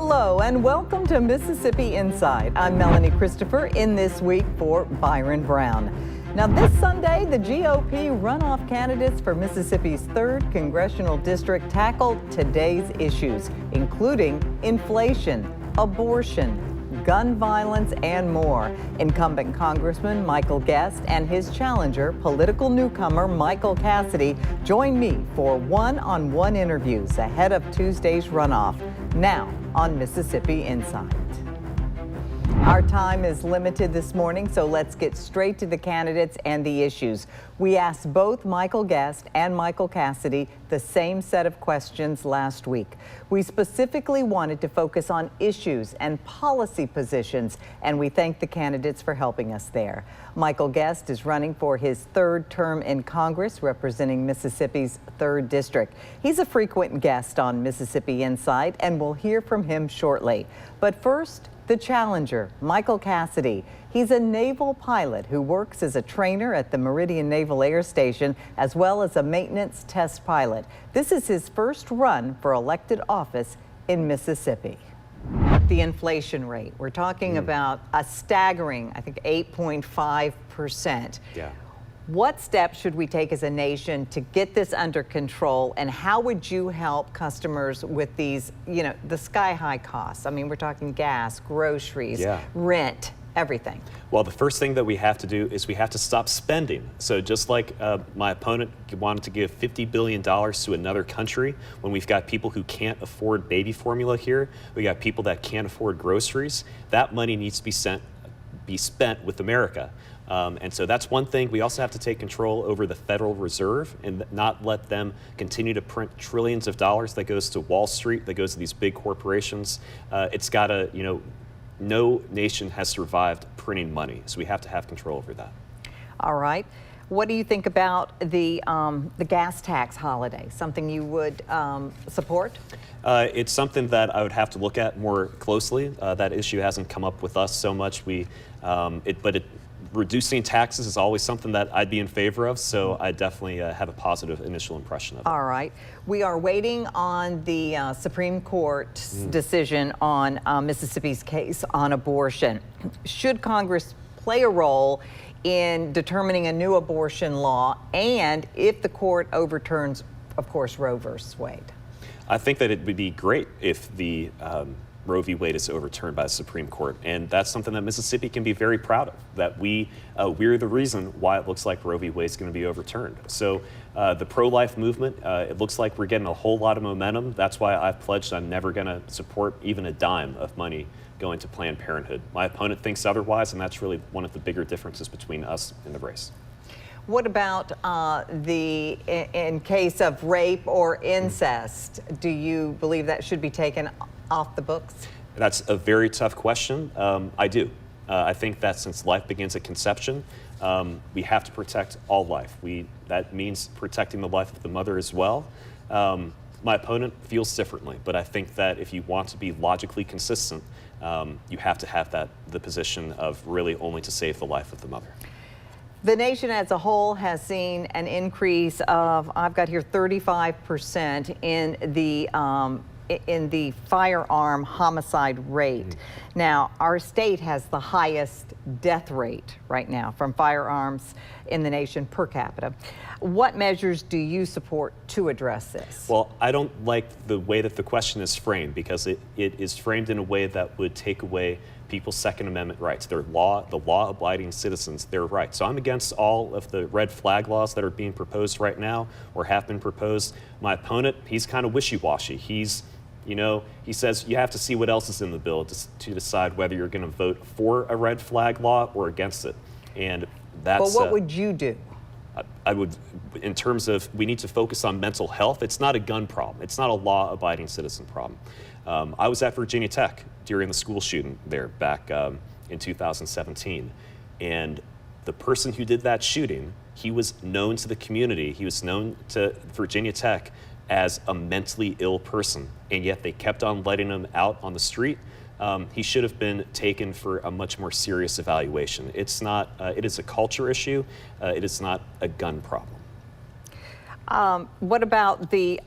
Hello and welcome to Mississippi Inside. I'm Melanie Christopher in this week for Byron Brown. Now this Sunday, the GOP runoff candidates for Mississippi's 3rd Congressional District tackled today's issues, including inflation, abortion, gun violence, and more. Incumbent Congressman Michael Guest and his challenger, political newcomer Michael Cassidy, join me for one-on-one interviews ahead of Tuesday's runoff, now on Mississippi Inside. Our time is limited this morning, so let's get straight to the candidates and the issues. We asked both Michael Guest and Michael Cassidy the same set of questions last week. We specifically wanted to focus on issues and policy positions, and we thank the candidates for helping us there. Michael Guest is running for his 3rd term in Congress, representing Mississippi's 3rd District. He's a frequent guest on Mississippi Inside, and we'll hear from him shortly. But first, the challenger, Michael Cassidy. He's a naval pilot who works as a trainer at the Meridian Naval Air Station, as well as a maintenance test pilot. This is his first run for elected office in Mississippi. The inflation rate, we're talking about a staggering, I think, 8.5%. Yeah. What steps should we take as a nation to get this under control, and how would you help customers with these, the sky-high costs? I mean, we're talking gas, groceries, rent, everything. Well, the first thing that we have to do is we have to stop spending. So just like my opponent wanted to give $50 billion to another country, when we've got people who can't afford baby formula here, we got people that can't afford groceries, that money needs to be spent with America. And so that's one thing. We also have to take control over the Federal Reserve and not let them continue to print trillions of dollars that goes to Wall Street, that goes to these big corporations. It's got to, no nation has survived printing money, so we have to have control over that. All right. What do you think about the gas tax holiday? Something you would support? It's something that I would have to look at more closely. That issue hasn't come up with us so much. Reducing taxes is always something that I'd be in favor of, so I definitely have a positive initial impression of it. All right. We are waiting on the Supreme Court's decision on Mississippi's case on abortion. Should Congress play a role in determining a new abortion law, and if the court overturns, of course, Roe versus Wade? I think that it would be great if the Roe v. Wade is overturned by the Supreme Court, and that's something that Mississippi can be very proud of, that we're the reason why it looks like Roe v. Wade is going to be overturned. So the pro-life movement, it looks like we're getting a whole lot of momentum. That's why I've pledged I'm never going to support even a dime of money going to Planned Parenthood. My opponent thinks otherwise, and that's really one of the bigger differences between us in the race. What about in case of rape or incest? Do you believe that should be taken off the books? That's a very tough question. I do. I think that since life begins at conception, we have to protect all life. That means protecting the life of the mother as well. My opponent feels differently, but I think that if you want to be logically consistent, you have to have the position of really only to save the life of the mother. The nation as a whole has seen an increase of, I've got here, 35% in the firearm homicide rate. Now, our state has the highest death rate right now from firearms in the nation per capita. What measures do you support to address this? Well, I don't like the way that the question is framed, because it is framed in a way that would take away people's Second Amendment rights, the law-abiding citizens, their rights. So I'm against all of the red flag laws that are being proposed right now or have been proposed. My opponent, he's kind of wishy-washy. He says you have to see what else is in the bill to decide whether you're going to vote for a red flag law or against it. And that's. But what would you do? I would, in terms of, we need to focus on mental health. It's not a gun problem. It's not a law-abiding citizen problem. I was at Virginia Tech during the school shooting there back in 2017. And the person who did that shooting, he was known to the community. He was known to Virginia Tech as a mentally ill person, and yet they kept on letting him out on the street. He should have been taken for a much more serious evaluation. It's not, it is a culture issue. It is not a gun problem. What about the,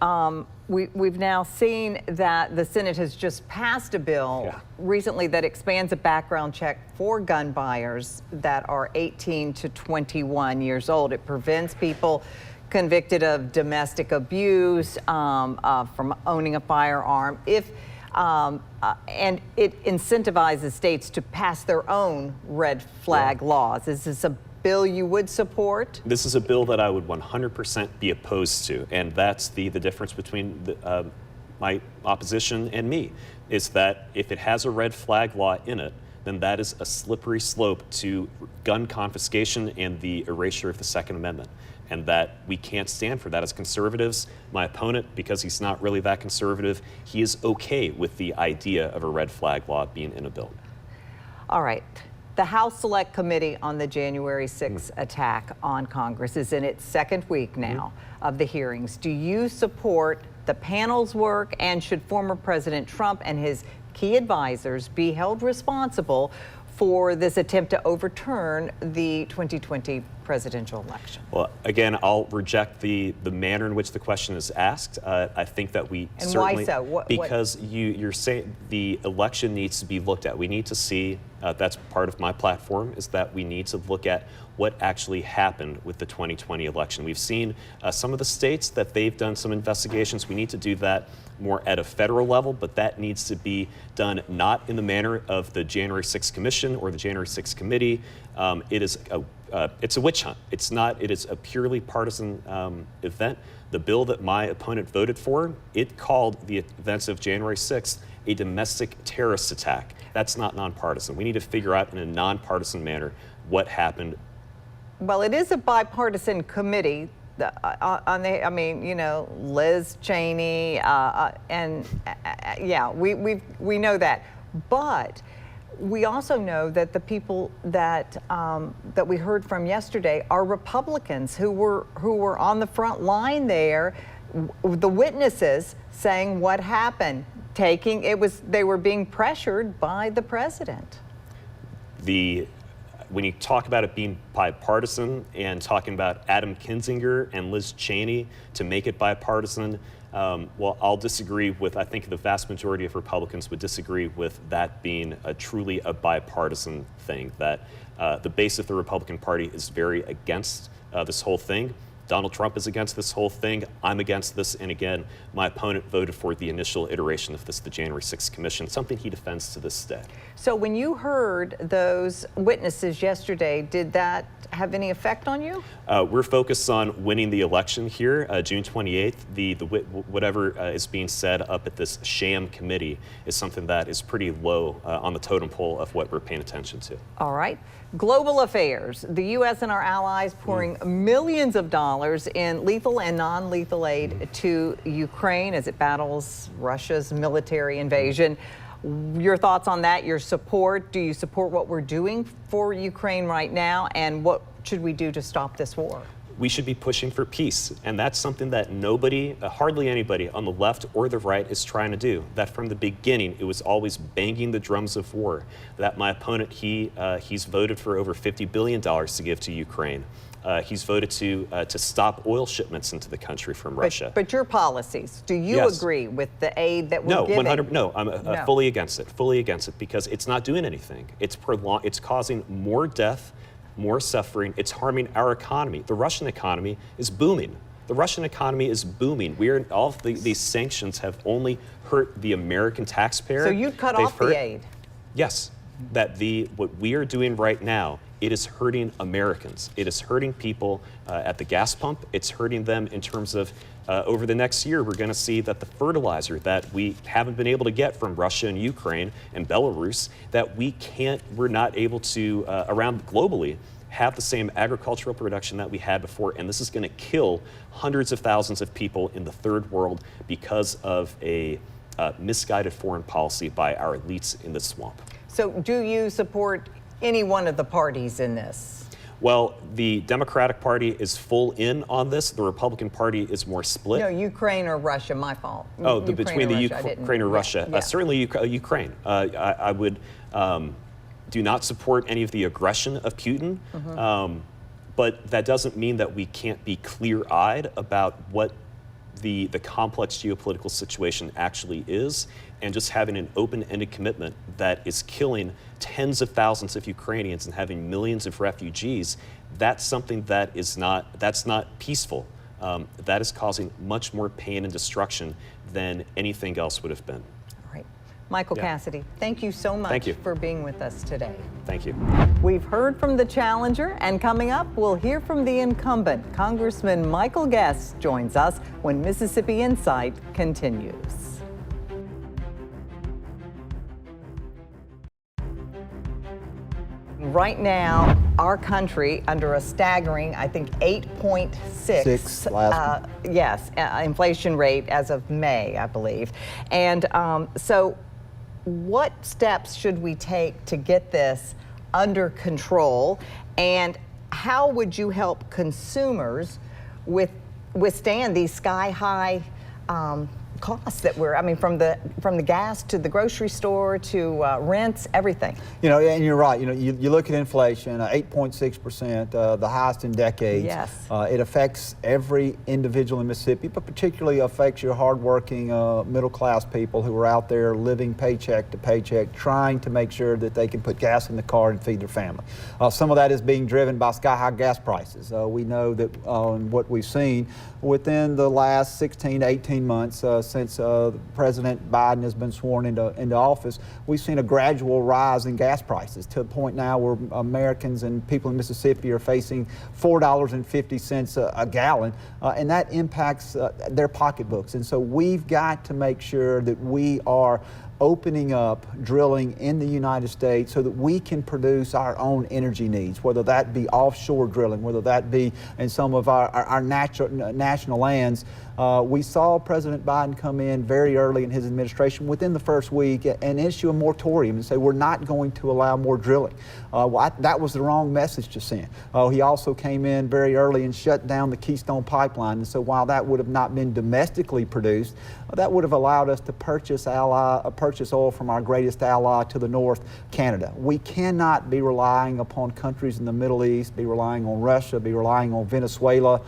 we've now seen that the Senate has just passed a bill recently that expands a background check for gun buyers that are 18 to 21 years old. It prevents people convicted of domestic abuse from owning a firearm and it incentivizes states to pass their own red flag laws. Is this a bill you would support? This is a bill that I would 100% be opposed to, and that's the difference between my opposition and me, is that if it has a red flag law in it, then that is a slippery slope to gun confiscation and the erasure of the Second Amendment, and that we can't stand for that as conservatives. My opponent, because he's not really that conservative, he is okay with the idea of a red flag law being in a bill. All right. The House Select Committee on the January 6th attack on Congress is in its second week now of the hearings. Do you support the panel's work, and should former President Trump and his key advisors be held responsible for this attempt to overturn the 2020 presidential election? Well, again, I'll reject the manner in which the question is asked. I think that we and certainly— why so? Because you're saying the election needs to be looked at. We need to see, that's part of my platform, is that we need to look at what actually happened with the 2020 election. We've seen some of the states that they've done some investigations. We need to do that more at a federal level, but that needs to be done not in the manner of the January 6th Commission or the January 6th Committee. It's a witch hunt. It's not. It is a purely partisan event. The bill that my opponent voted for, it called the events of January 6th a domestic terrorist attack. That's not nonpartisan. We need to figure out in a nonpartisan manner what happened. Well, it is a bipartisan committee. I mean, you know, Liz Cheney, yeah, we know that, but we also know that the people that that we heard from yesterday are Republicans who were on the front line there, the witnesses saying what happened. They were being pressured by the president. When you talk about it being bipartisan and talking about Adam Kinzinger and Liz Cheney to make it bipartisan, well, I'll disagree with, I think the vast majority of Republicans would disagree with that being truly a bipartisan thing, that the base of the Republican Party is very against this whole thing. Donald Trump is against this whole thing. I'm against this. And again, my opponent voted for the initial iteration of this, the January 6th Commission, something he defends to this day. So when you heard those witnesses yesterday, did that have any effect on you? We're focused on winning the election here, June 28th. Whatever is being said up at this sham committee is something that is pretty low on the totem pole of what we're paying attention to. All right. Global affairs. The U.S. and our allies pouring millions of dollars in lethal and non-lethal aid to Ukraine as it battles Russia's military invasion. Your thoughts on that, your support? Do you support what we're doing for Ukraine right now? And what should we do to stop this war? We should be pushing for peace. And that's something that nobody, hardly anybody on the left or the right is trying to do. That from the beginning, it was always banging the drums of war. That my opponent, he's voted for over $50 billion to give to Ukraine. He's voted to stop oil shipments into the country from Russia. But your policies, do you agree with the aid that we're giving? No, I'm fully against it, because it's not doing anything. It's causing more death, more suffering. It's harming our economy. The Russian economy is booming. The Russian economy is booming. All of these sanctions have only hurt the American taxpayer. So you'd cut off the aid? Yes. That what we are doing right now, it is hurting Americans. It is hurting people at the gas pump. It's hurting them in terms of over the next year, we're going to see that the fertilizer that we haven't been able to get from Russia and Ukraine and Belarus, that we're not able to, around globally, have the same agricultural production that we had before. And this is going to kill hundreds of thousands of people in the third world because of a misguided foreign policy by our elites in the swamp. So do you support any one of the parties in this? Well, the Democratic Party is full in on this. The Republican Party is more split. No, Ukraine or Russia, my fault. Oh, between the Ukraine or Russia. Yeah. Certainly Ukraine. I would do not support any of the aggression of Putin. But that doesn't mean that we can't be clear-eyed about what the complex geopolitical situation actually is, and just having an open-ended commitment that is killing tens of thousands of Ukrainians and having millions of refugees. That's something that that's not peaceful. That is causing much more pain and destruction than anything else would have been. All right. Michael Cassidy, thank you so much for being with us today. Thank you. We've heard from the challenger, and coming up, we'll hear from the incumbent. Congressman Michael Guest joins us when Mississippi Insight continues. Right now, our country under a staggering, I think, 8.6 inflation rate as of May, I believe. And so what steps should we take to get this under control, and how would you help consumers withstand these sky-high costs that from the gas to the grocery store to rents, everything? You know, and you're right. You know, you look at inflation, 8.6%, the highest in decades. Yes. It affects every individual in Mississippi, but particularly affects your hardworking middle-class people who are out there living paycheck to paycheck, trying to make sure that they can put gas in the car and feed their family. Some of that is being driven by sky-high gas prices. We know that what we've seen within the last 16 to 18 months since President Biden has been sworn into office, we've seen a gradual rise in gas prices to a point now where Americans and people in Mississippi are facing $4.50 a gallon, and that impacts their pocketbooks. And so we've got to make sure that we are opening up drilling in the United States so that we can produce our own energy needs, whether that be offshore drilling, whether that be in some of our national lands. We saw President Biden come in very early in his administration, within the first week, and issue a moratorium and say we're not going to allow more drilling. That was the wrong message to send. He also came in very early and shut down the Keystone Pipeline, and so while that would have not been domestically produced, that would have allowed us to purchase oil from our greatest ally to the north, Canada. We cannot be relying upon countries in the Middle East, be relying on Russia, be relying on Venezuela.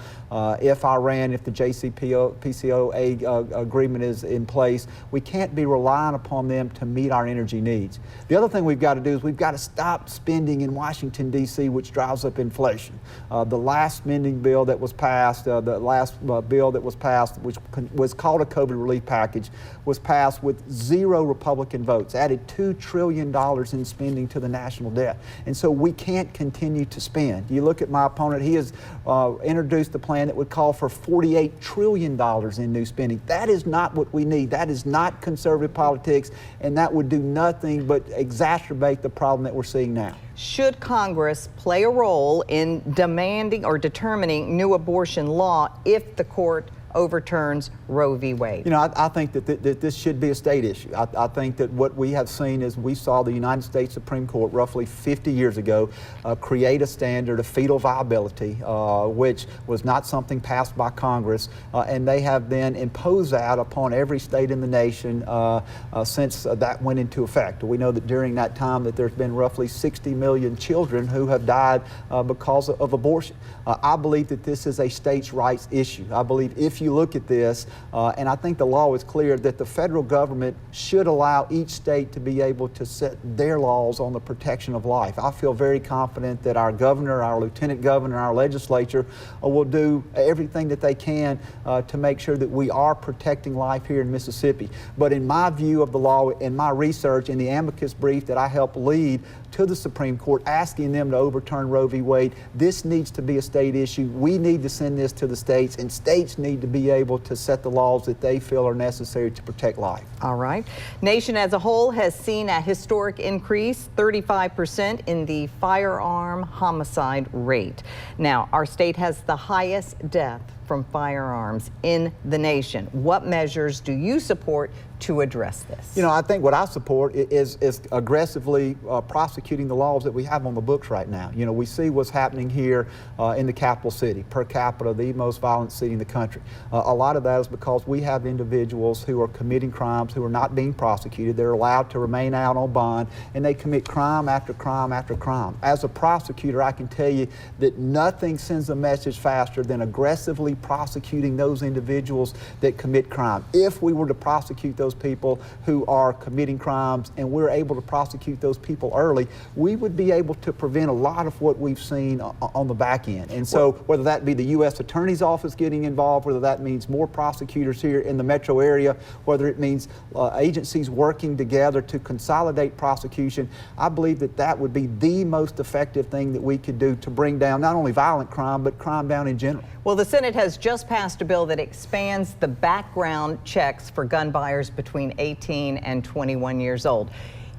If Iran, if the JCPOA agreement is in place, we can't be relying upon them to meet our energy needs. The other thing we've got to do is we've got to stop spending in Washington, D.C., which drives up inflation. The last spending bill that was passed, which was called a COVID relief package, was passed with 0 Republican votes, added $2 trillion in spending to the national debt. And so we can't continue to spend. You look at my opponent, he has introduced a plan that would call for $48 trillion in new spending. That is not what we need. That is not conservative politics, and that would do nothing but exacerbate the problem that we're seeing now. Should Congress play a role in demanding or determining new abortion law if the court overturns Roe v. Wade? You know, I think that this should be a state issue. I think that what we have seen is we saw the United States Supreme Court roughly 50 years ago create a standard of fetal viability, which was not something passed by Congress, and they have then imposed that upon every state in the nation since that went into effect. We know that during that time that there's been roughly 60 million children who have died because of abortion. I believe that this is a states' rights issue. I believe if you look at this, and I think the law is clear that the federal government should allow each state to be able to set their laws on the protection of life. I feel very confident that our governor, our lieutenant governor, our legislature will do everything that they can to make sure that we are protecting life here in Mississippi. But in my view of the law, in my research, in the amicus brief that I helped lead to the Supreme Court asking them to overturn Roe v. Wade, this needs to be a state issue. We need to send this to the states, and states need to be able to set the laws that they feel are necessary to protect life. All right. Nation as a whole has seen a historic increase, 35% in the firearm homicide rate. Now, our state has the highest death from firearms in the nation. What measures do you support to address this? You know, I think what I support is aggressively prosecuting the laws that we have on the books right now. You know, we see what's happening here in the capital city, per capita, the most violent city in the country. A lot of that is because we have individuals who are committing crimes who are not being prosecuted. They're allowed to remain out on bond, and they commit crime after crime after crime. As a prosecutor, I can tell you that nothing sends a message faster than aggressively prosecuting those individuals that commit crime. If we were to prosecute those people who are committing crimes and we're able to prosecute those people early, we would be able to prevent a lot of what we've seen on the back end. And so whether that be the U.S. Attorney's Office getting involved, whether that means more prosecutors here in the metro area, whether it means agencies working together to consolidate prosecution, I believe that that would be the most effective thing that we could do to bring down not only violent crime, but crime down in general. Well, the Senate has just passed a bill that expands the background checks for gun buyers between 18 and 21 years old.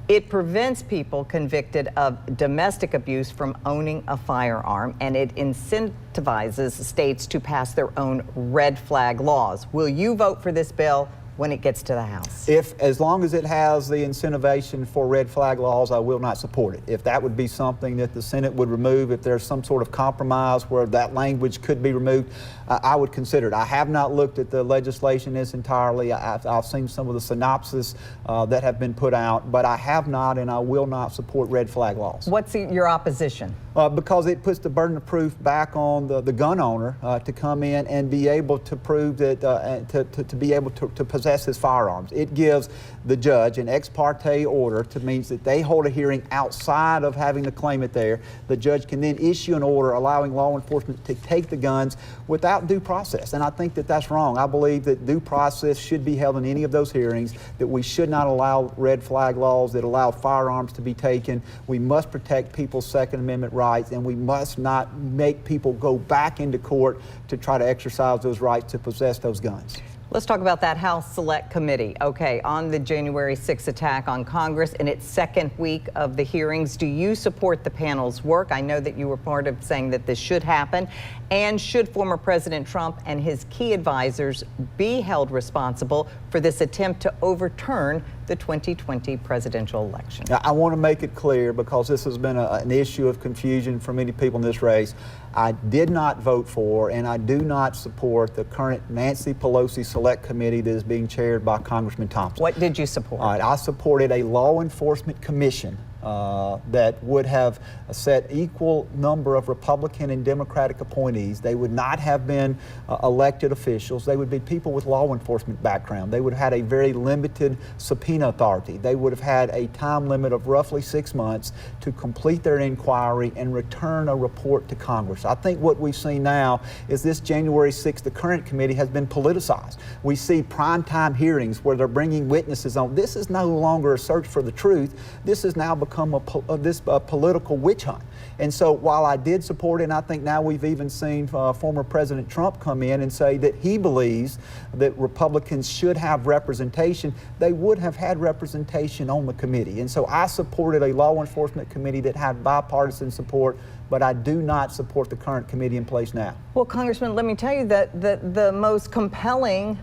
It prevents people convicted of domestic abuse from owning a firearm, and it incentivizes states to pass their own red flag laws. Will you vote for this bill when it gets to the House? As long as it has the incentivization for red flag laws, I will not support it. If that would be something that the Senate would remove, if there's some sort of compromise where that language could be removed, I would consider it. I have not looked at the legislation as entirely. I've seen some of the synopsis that have been put out, but I have not and I will not support red flag laws. What's your opposition? Because it puts the burden of proof back on the gun owner to come in and be able to prove that, to be able to possess his firearms. It gives the judge an ex parte order, to means that they hold a hearing outside of having to claim it there. The judge can then issue an order allowing law enforcement to take the guns without due process. And I think that that's wrong. I believe that due process should be held in any of those hearings, that we should not allow red flag laws that allow firearms to be taken. We must protect people's Second Amendment rights, and we must not make people go back into court to try to exercise those rights to possess those guns. Let's talk about that House Select Committee. Okay, on the January 6th attack on Congress in its second week of the hearings, do you support the panel's work? I know that you were part of saying that this should happen. And should former President Trump and his key advisors be held responsible for this attempt to overturn the 2020 presidential election? Now, I want to make it clear, because this has been an issue of confusion for many people in this race. I did not vote for, and I do not support the current Nancy Pelosi Select Committee that is being chaired by Congressman Thompson. What did you support? All right, I supported a law enforcement commission that would have set equal number of Republican and Democratic appointees. They would not have been elected officials. They would be people with law enforcement background. They would have had a very limited subpoena authority. They would have had a time limit of roughly 6 months to complete their inquiry and return a report to Congress. I think what we've seen now is this January 6th, the current committee has been politicized. We see primetime hearings where they're bringing witnesses on. This is no longer a search for the truth. This has now become a political witch hunt. And so while I did support it, and I think now we've even seen former President Trump come in and say that he believes that Republicans should have representation, they would have had representation on the committee. And so I supported a law enforcement committee that had bipartisan support, but I do not support the current committee in place now. Well, Congressman, let me tell you that the most compelling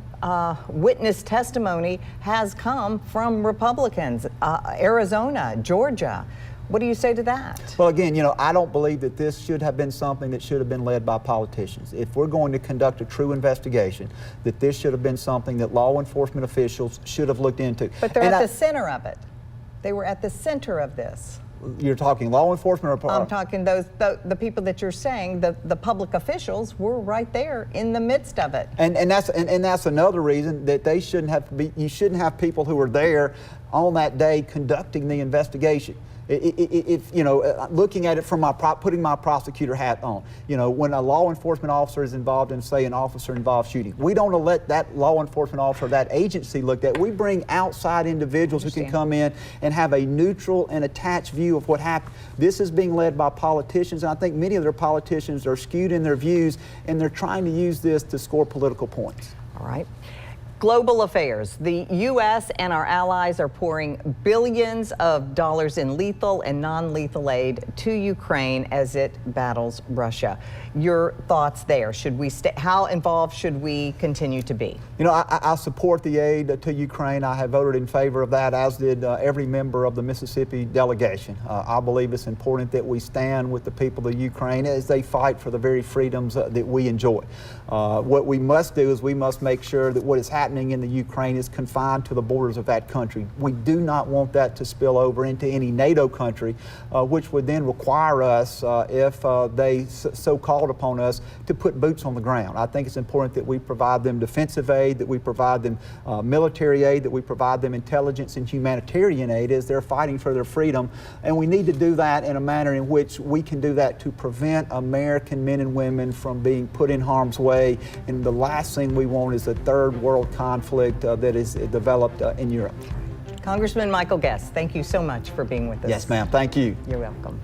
witness testimony has come from Republicans, Arizona, Georgia. What do you say to that? Well, again, you know, I don't believe that this should have been something that should have been led by politicians. If we're going to conduct a true investigation, that this should have been something that law enforcement officials should have looked into. But they're at the center of it. They were at the center of this. You're talking law enforcement, or I'm talking the people that you're saying, the public officials were right there in the midst of it. And that's another reason that they shouldn't have to be. You shouldn't have people who were there on that day conducting the investigation. If you know, looking at it from putting my prosecutor hat on, you know, when a law enforcement officer is involved in, say, an officer-involved shooting, we don't let that law enforcement officer, that agency looked at. We bring outside individuals who can come in and have a neutral and attached view of what happened. This is being led by politicians, and I think many of their politicians are skewed in their views, and they're trying to use this to score political points. All right. Global affairs. The U.S. and our allies are pouring billions of dollars in lethal and non-lethal aid to Ukraine as it battles Russia. Your thoughts there? Should we how involved should we continue to be? You know, I support the aid to Ukraine. I have voted in favor of that, as did every member of the Mississippi delegation. I believe it's important that we stand with the people of Ukraine as they fight for the very freedoms that we enjoy. What we must do is we must make sure that what is happening in the Ukraine is confined to the borders of that country. We do not want that to spill over into any NATO country, which would then require us, if they so called upon us, to put boots on the ground. I think it's important that we provide them defensive aid, that we provide them military aid, that we provide them intelligence and humanitarian aid as they're fighting for their freedom. And we need to do that in a manner in which we can do that to prevent American men and women from being put in harm's way. And the last thing we want is a third world conflict that is developed in Europe. Congressman Michael Guest, thank you so much for being with us. Yes, ma'am. Thank you. You're welcome.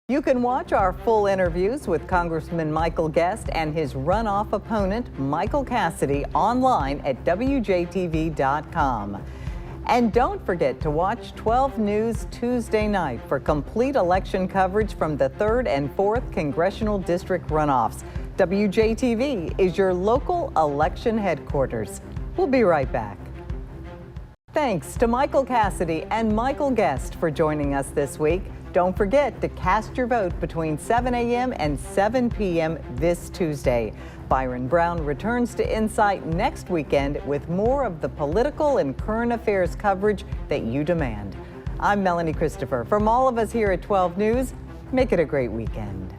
You can watch our full interviews with Congressman Michael Guest and his runoff opponent, Michael Cassidy, online at WJTV.com. And don't forget to watch 12 News Tuesday night for complete election coverage from the 3rd and 4th Congressional District runoffs. WJTV is your local election headquarters. We'll be right back. Thanks to Michael Cassidy and Michael Guest for joining us this week. Don't forget to cast your vote between 7 a.m. and 7 p.m. this Tuesday. Byron Brown returns to Insight next weekend with more of the political and current affairs coverage that you demand. I'm Melanie Christopher. From all of us here at 12 News, make it a great weekend.